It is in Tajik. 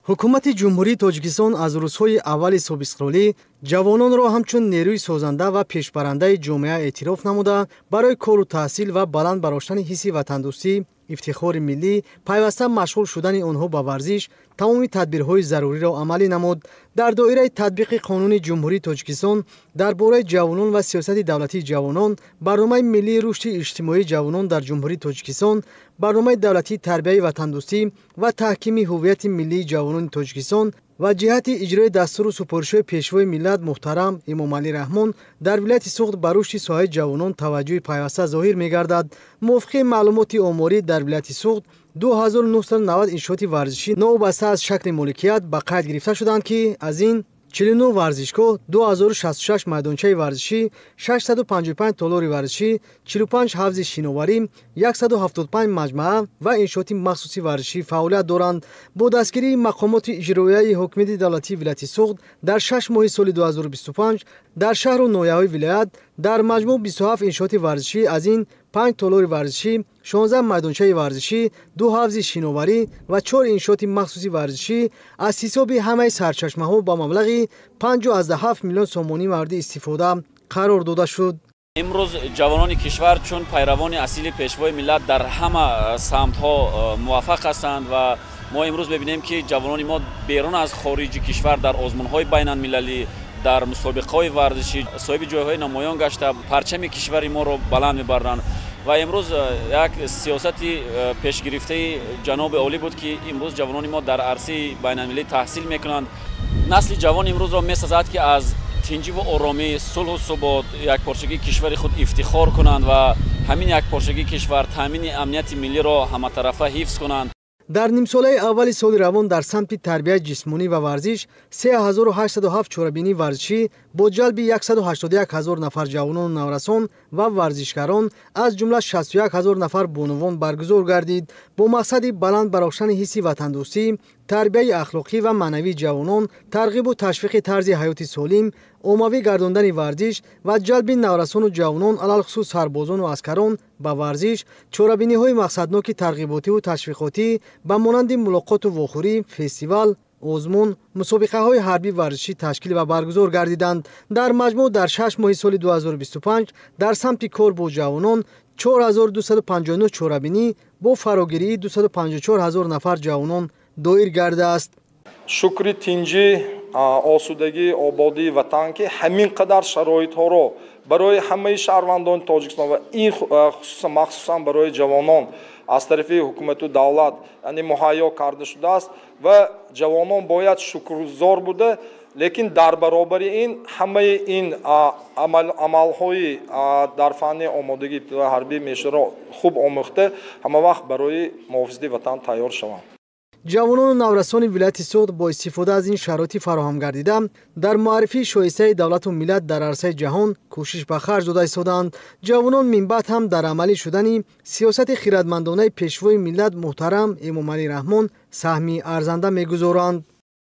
ҳукумати ҷумҳурии Тоҷикистон аз рӯзҳои аввали собиқролӣ ҷавононро ҳамчун нерӯи созанда ва пешбарандаи ҷомеа эътироф намуда, барои кору таҳсил ва баланд бароштани ҳисси ватандӯстӣ, ифтихори миллӣ, пайваста машғул шудани онҳо ба варзиш, тамоми тадбирҳои заруриро амалӣ намуд. Дар доираи татбиқи Қонуни Ҷумҳурии Тоҷикистон дар бораи ҷавонон ва сиёсати давлатии ҷавонон, барномаи миллии рушди иҷтимоии ҷавонон дар Ҷумҳурии Тоҷикистон, барномаи давлатии тарбияи ватандӯстӣ ва таҳкими ҳуввияти миллии ҷавонони Тоҷикистон ва ҷиҳати иҷрои дастуру супоришҳои пешвои миллат муҳтарам Эмомалӣ Раҳмон дар вилояти Суғд ба рушди соҳаи ҷавонон таваҷҷӯҳи пайваста зоҳир мегардад. Мувофиқи маълумоти оморӣ дар вилояти Суғд 2990 иншооти варзишӣ новобаста аз шакли моликият ба қайд гирифта шуданд ки аз ин 49 варзишгоҳ, 2066 майдончаи варзишӣ, 655 толори варзишӣ, 45 ҳавзи шиноварӣ, 175 маҷмӯа ва иншооти махсуси варзишӣ фаъолият доранд. Бо дастгирии мақомоти иҷроияи ҳокимияти давлатии вилояти Суғд дар 6 моҳи соли 2025 дар шаҳру нояҳои вилоят дар маҷмӯъ 27 иншооти варзишӣ, аз ин 5 толори варзишӣ, 16 майдончаи варзишӣ, 2 ҳавзи шиноварӣ ва 4 иншооти махсуси варзишӣ аз ҳисоби ҳамаи сарчашмаҳо ба маблағи 5.7 миллион сомонӣ мавриди истифода қарор дода шуд. имрӯз ҷавонони кишвар чун пайравони асили пешвои миллат дар ҳама самтҳо муваффақ ҳастанд ва мо имрӯз мебинем ки ҷавонони мо берун аз хориҷи кишвар дар озмунҳои байналмилалӣ, дар мусобиқаҳои варзишӣ соҳиби ҷойҳои намоён гашта парчами кишвари моро баланд мебаранд. ва имрӯз як сиёсати пешгирифтаи ҷаноби олӣ буд ки имрӯз ҷавонони мо дар арсаи байналмилалӣ таҳсил мекунанд. насли ҷавон имрӯзро месазад ки аз тинҷиву оромӣ, сулҳу субот, якпорчагии кишвари худ ифтихор кунанд ва ҳамин якпорчагии кишвар таъмини амнияти миллиро ҳаматарафа ҳифз кунанд. дар нимсолаи аввали соли равон дар самти тарбияи ҷисмонӣ ва варзиш 3807 чорабинии варзишӣ бо ҷалби 181 000 нафар ҷавонону наврасон ва варзишгарон аз ҷумла 61 000 нафар бонувон баргузор гардид. Бо мақсади баланд бароштани ҳисси ватандӯстӣ, тарбияи ахлоқӣ ва маънавии ҷавонон, тарғибу ташвиқи тарзи ҳаёти солим, оммавӣ гардондани варзиш ва ҷалби наврасону ҷавонон, алалхусус сарбозону аскарон ба варзиш, чорабиниҳои мақсадноки тарғиботиву ташвиқотӣ ба монанди мулоқоту вохӯрӣ, фестивал, озмун, мусобиқаҳои ҳарбӣ варзишӣ ташкил ва баргузор гардиданд. дар маҷмӯъ дар 6 моҳи соли 2025 дар самти кор бо ҷавонон 4259 чорабинӣ бо фарогирии 254 000 нафар ҷавонон доир гардааст. шукри тинҷӣ, осудагӣ, ободии ватан ки ҳамин қадар шароитҳоро барои ҳамаи шаҳрвандони Тоҷикистон ва ин махсусан барои ҷавонон аз тарафи ҳукумату давлат муҳайё карда шудааст ва ҷавонон бояд шукргузор буда, лекин дар баробари ин ҳамаи ин амалҳои дар фанни омодагии ибтидои ҳарбӣ мешаро хуб омӯхта ҳама вақт барои муҳофизати ватан тайёр шаванд. ҷавонону наврасони вилояти Суғд бо истифода аз ин шароити фароҳам гардида дар муаррифии шоистаи давлату миллат дар арсаи ҷаҳон кӯшиш ба харҷ дода истоданд. ҷавонон минбаъд ҳам дар амалӣ шудани сиёсати хиратмандонаи пешвои миллат муҳтарам Эмомалӣ Раҳмон саҳми арзанда мегузоранд.